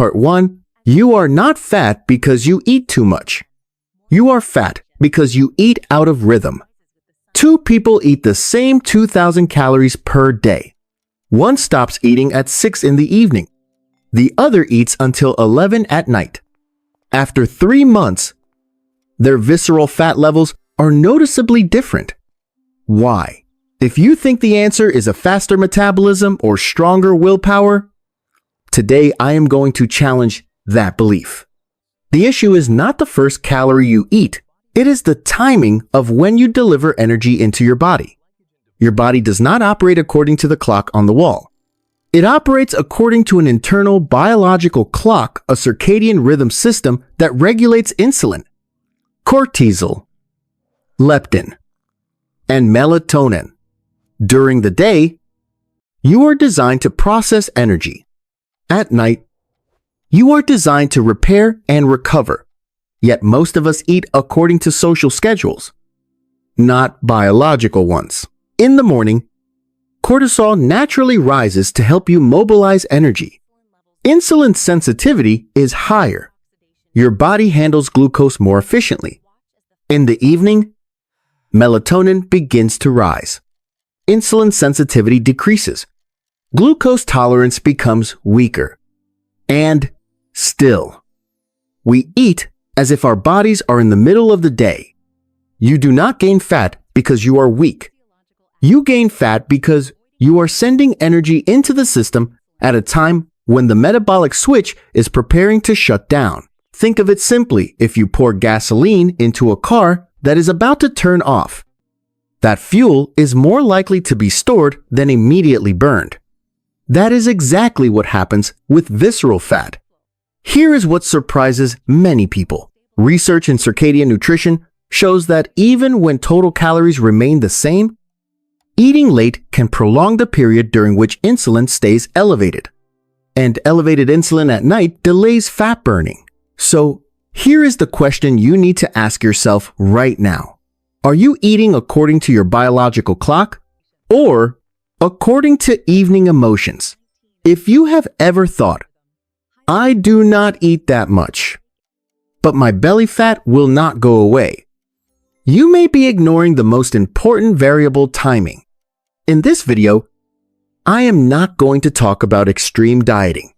Part 1. You are not fat because you eat too much. You are fat because you eat out of rhythm. Two people eat the same 2,000 calories per day. One stops eating at 6 in the evening. The other eats until 11 at night. After 3 months, their visceral fat levels are noticeably different. Why? If you think the answer is a faster metabolism or stronger willpower, today I am going to challenge that belief. The issue is not the first calorie you eat. It is the timing of when you deliver energy into your body. Your body does not operate according to the clock on the wall. It operates according to an internal biological clock, a circadian rhythm system that regulates insulin, cortisol, leptin, and melatonin. During the day, you are designed to process energy. At night, you are designed to repair and recover. Yet most of us eat according to social schedules, not biological ones. In the morning, cortisol naturally rises to help you mobilize energy. Insulin sensitivity is higher. Your body handles glucose more efficiently. In the evening, melatonin begins to rise. Insulin sensitivity decreases. Glucose tolerance becomes weaker. And still, we eat as if our bodies are in the middle of the day. You do not gain fat because you are weak. You gain fat because you are sending energy into the system at a time when the metabolic switch is preparing to shut down. Think of it simply: if you pour gasoline into a car that is about to turn off, that fuel is more likely to be stored than immediately burned. That is exactly what happens with visceral fat. Here is what surprises many people. Research in circadian nutrition shows that even when total calories remain the same, eating late can prolong the period during which insulin stays elevated. And elevated insulin at night delays fat burning. So, here is the question you need to ask yourself right now. Are you eating according to your biological clock or according to evening emotions? If you have ever thought, I do not eat that much, but my belly fat will not go away, you may be ignoring the most important variable: timing. In this video, I am not going to talk about extreme dieting.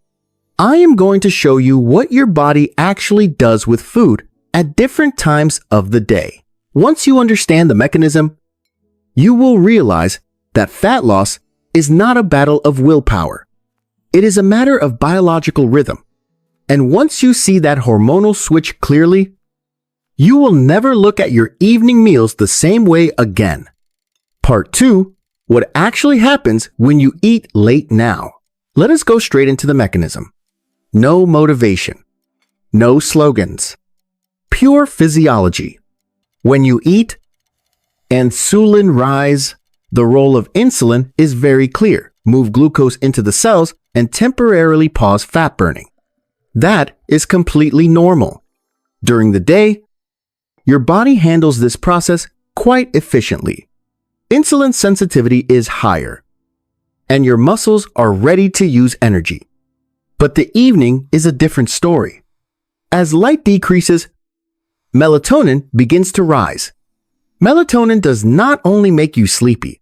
I am going to show you what your body actually does with food at different times of the day. Once you understand the mechanism, you will realize that fat loss is not a battle of willpower. It is a matter of biological rhythm. And once you see that hormonal switch clearly, you will never look at your evening meals the same way again. Part 2. What actually happens when you eat late now. Let us go straight into the mechanism. No motivation. No slogans. Pure physiology. When you eat, insulin rise. The role of insulin is very clear: move glucose into the cells and temporarily pause fat burning. That is completely normal. During the day, your body handles this process quite efficiently. Insulin sensitivity is higher, and your muscles are ready to use energy. But the evening is a different story. As light decreases, melatonin begins to rise. Melatonin does not only make you sleepy,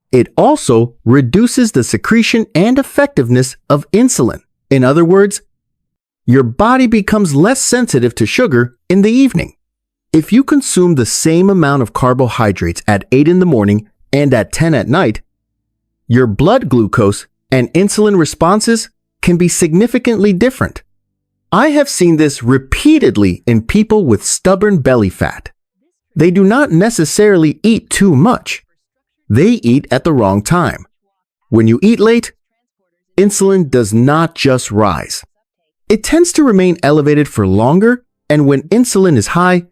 it also reduces the secretion and effectiveness of insulin. In other words, your body becomes less sensitive to sugar in the evening. If you consume the same amount of carbohydrates at 8 in the morning and at 10 at night, your blood glucose and insulin responses can be significantly different. I have seen this repeatedly in people with stubborn belly fat. They do not necessarily eat too much. They eat at the wrong time. When you eat late, insulin does not just rise. It tends to remain elevated for longer, and when insulin is high,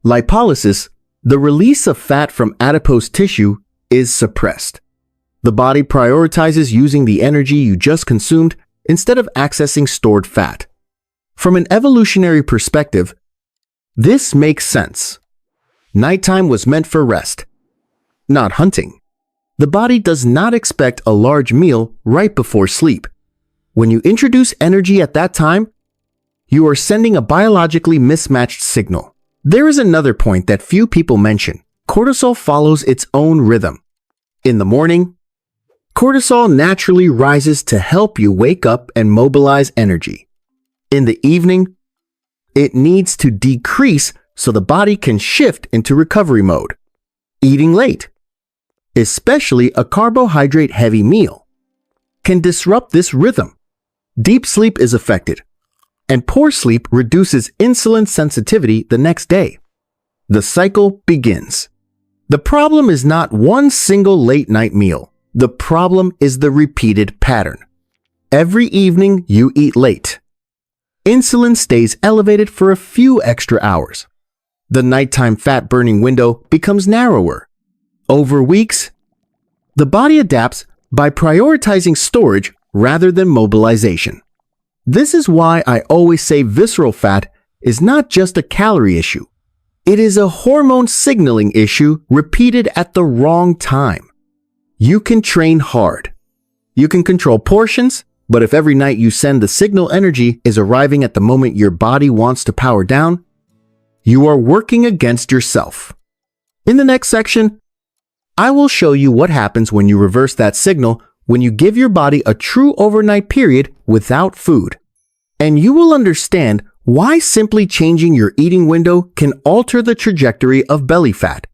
lipolysis, the release of fat from adipose tissue, is suppressed. The body prioritizes using the energy you just consumed instead of accessing stored fat. From an evolutionary perspective, this makes sense. Nighttime was meant for rest, not hunting. The body does not expect a large meal right before sleep. When you introduce energy at that time, you are sending a biologically mismatched signal. There is another point that few people mention. Cortisol follows its own rhythm. In the morning, cortisol naturally rises to help you wake up and mobilize energy. In the evening, it needs to decrease so the body can shift into recovery mode. Eating late, especially a carbohydrate-heavy meal, can disrupt this rhythm. Deep sleep is affected, and poor sleep reduces insulin sensitivity the next day. The cycle begins. The problem is not one single late-night meal. The problem is the repeated pattern. Every evening you eat late. Insulin stays elevated for a few extra hours. The nighttime fat-burning window becomes narrower. Over weeks, the body adapts by prioritizing storage rather than mobilization. This is why I always say visceral fat is not just a calorie issue. It is a hormone signaling issue repeated at the wrong time. You can train hard. You can control portions, but if every night you send the signal energy is arriving at the moment your body wants to power down, you are working against yourself. In the next section, I will show you what happens when you reverse that signal when you give your body a true overnight period without food. And you will understand why simply changing your eating window can alter the trajectory of belly fat.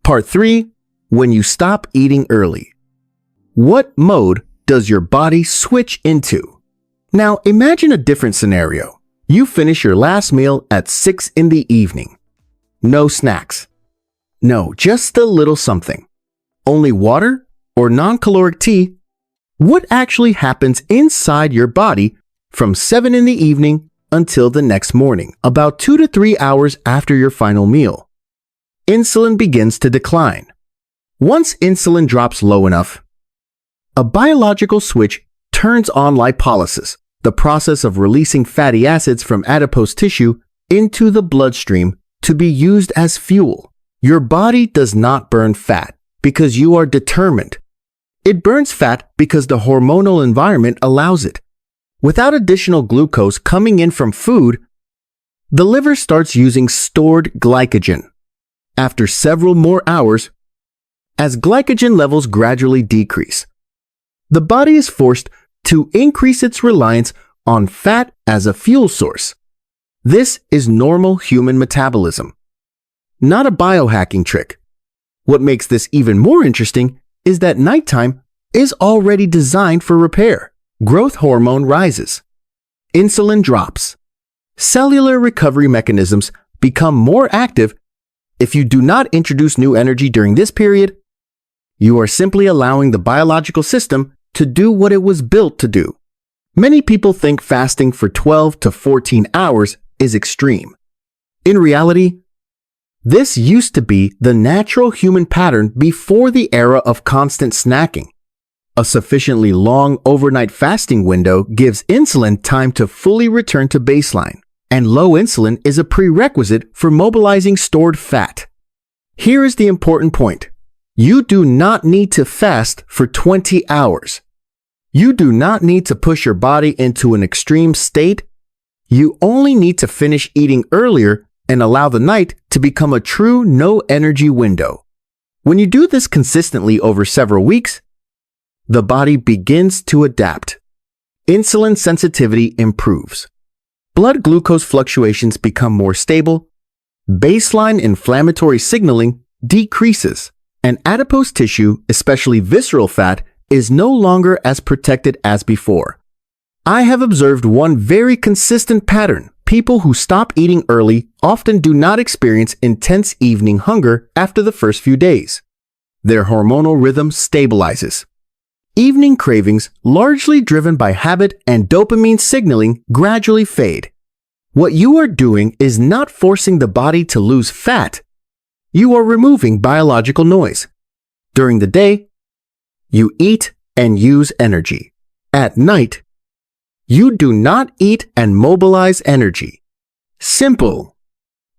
Part 3. When you stop eating early. What mode does your body switch into? Now imagine a different scenario. You finish your last meal at 6 in the evening. No snacks. No, just a little something. Only water or non-caloric tea. What actually happens inside your body from 7 in the evening until the next morning, about 2 to 3 hours after your final meal? Insulin begins to decline. Once insulin drops low enough, a biological switch turns on lipolysis, the process of releasing fatty acids from adipose tissue into the bloodstream to be used as fuel. Your body does not burn fat because you are determined. It burns fat because the hormonal environment allows it. Without additional glucose coming in from food, the liver starts using stored glycogen. After several more hours, as glycogen levels gradually decrease, the body is forced to increase its reliance on fat as a fuel source. This is normal human metabolism, not a biohacking trick. What makes this even more interesting is that nighttime is already designed for repair. Growth hormone rises. Insulin drops. Cellular recovery mechanisms become more active. If you do not introduce new energy during this period, you are simply allowing the biological system to do what it was built to do. Many people think fasting for 12 to 14 hours is extreme. In reality, this used to be the natural human pattern before the era of constant snacking. A sufficiently long overnight fasting window gives insulin time to fully return to baseline, and low insulin is a prerequisite for mobilizing stored fat. Here is the important point. You do not need to fast for 20 hours. You do not need to push your body into an extreme state. You only need to finish eating earlier and allow the night to become a true no-energy window. When you do this consistently over several weeks, the body begins to adapt. Insulin sensitivity improves. Blood glucose fluctuations become more stable. Baseline inflammatory signaling decreases. And adipose tissue, especially visceral fat, is no longer as protected as before. I have observed one very consistent pattern. People who stop eating early often do not experience intense evening hunger after the first few days. Their hormonal rhythm stabilizes. Evening cravings, largely driven by habit and dopamine signaling, gradually fade. What you are doing is not forcing the body to lose fat. You are removing biological noise. During the day, you eat and use energy. At night, you do not eat and mobilize energy. Simple,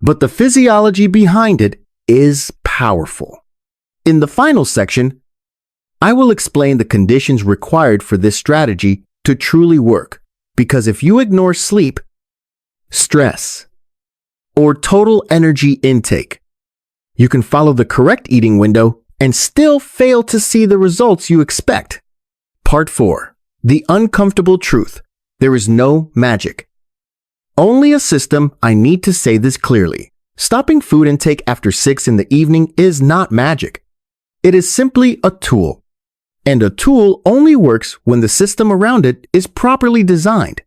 but the physiology behind it is powerful. In the final section, I will explain the conditions required for this strategy to truly work, because if you ignore sleep, stress, or total energy intake, you can follow the correct eating window and still fail to see the results you expect. Part 4. The uncomfortable truth. There is no magic. Only a system. I need to say this clearly. Stopping food intake after 6 in the evening is not magic. It is simply a tool. And a tool only works when the system around it is properly designed.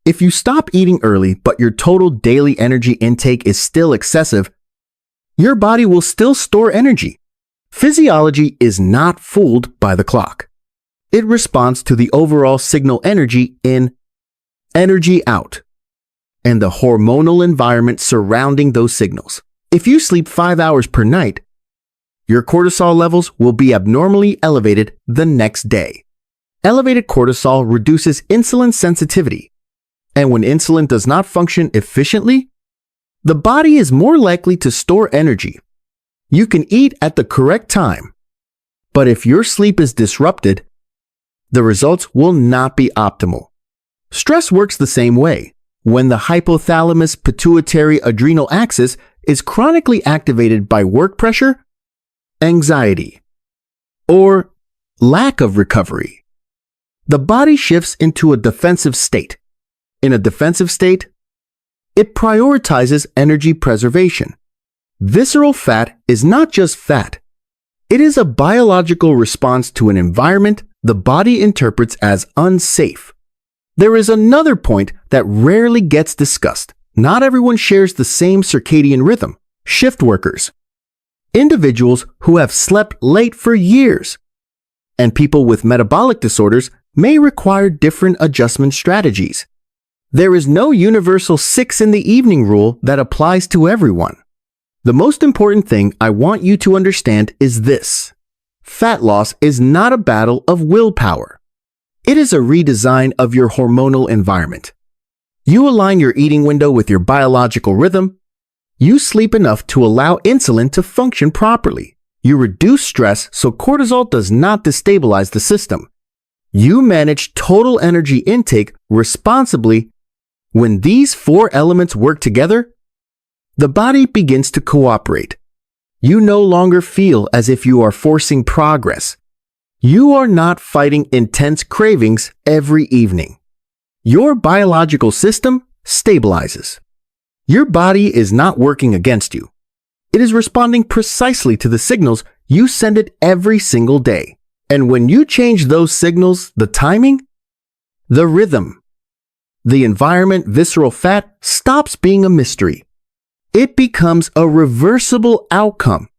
If you stop eating early but your total daily energy intake is still excessive, your body will still store energy. Physiology is not fooled by the clock. It responds to the overall signal energy in, energy out, and the hormonal environment surrounding those signals. If you sleep 5 hours per night, your cortisol levels will be abnormally elevated the next day. Elevated cortisol reduces insulin sensitivity, and when insulin does not function efficiently, the body is more likely to store energy. You can eat at the correct time, but if your sleep is disrupted, the results will not be optimal. Stress works the same way. When the hypothalamus-pituitary-adrenal axis is chronically activated by work pressure, anxiety, or lack of recovery, the body shifts into a defensive state. In a defensive state, it prioritizes energy preservation. Visceral fat is not just fat. It is a biological response to an environment the body interprets as unsafe. There is another point that rarely gets discussed. Not everyone shares the same circadian rhythm. Shift workers, individuals who have slept late for years, and people with metabolic disorders may require different adjustment strategies. There is no universal 6 in the evening rule that applies to everyone. The most important thing I want you to understand is this. Fat loss is not a battle of willpower. It is a redesign of your hormonal environment. You align your eating window with your biological rhythm. You sleep enough to allow insulin to function properly. You reduce stress so cortisol does not destabilize the system. You manage total energy intake responsibly. When these 4 elements work together, the body begins to cooperate. You no longer feel as if you are forcing progress. You are not fighting intense cravings every evening. Your biological system stabilizes. Your body is not working against you. It is responding precisely to the signals you send it every single day. And when you change those signals, the timing, the rhythm, the environment, visceral fat stops being a mystery. It becomes a reversible outcome.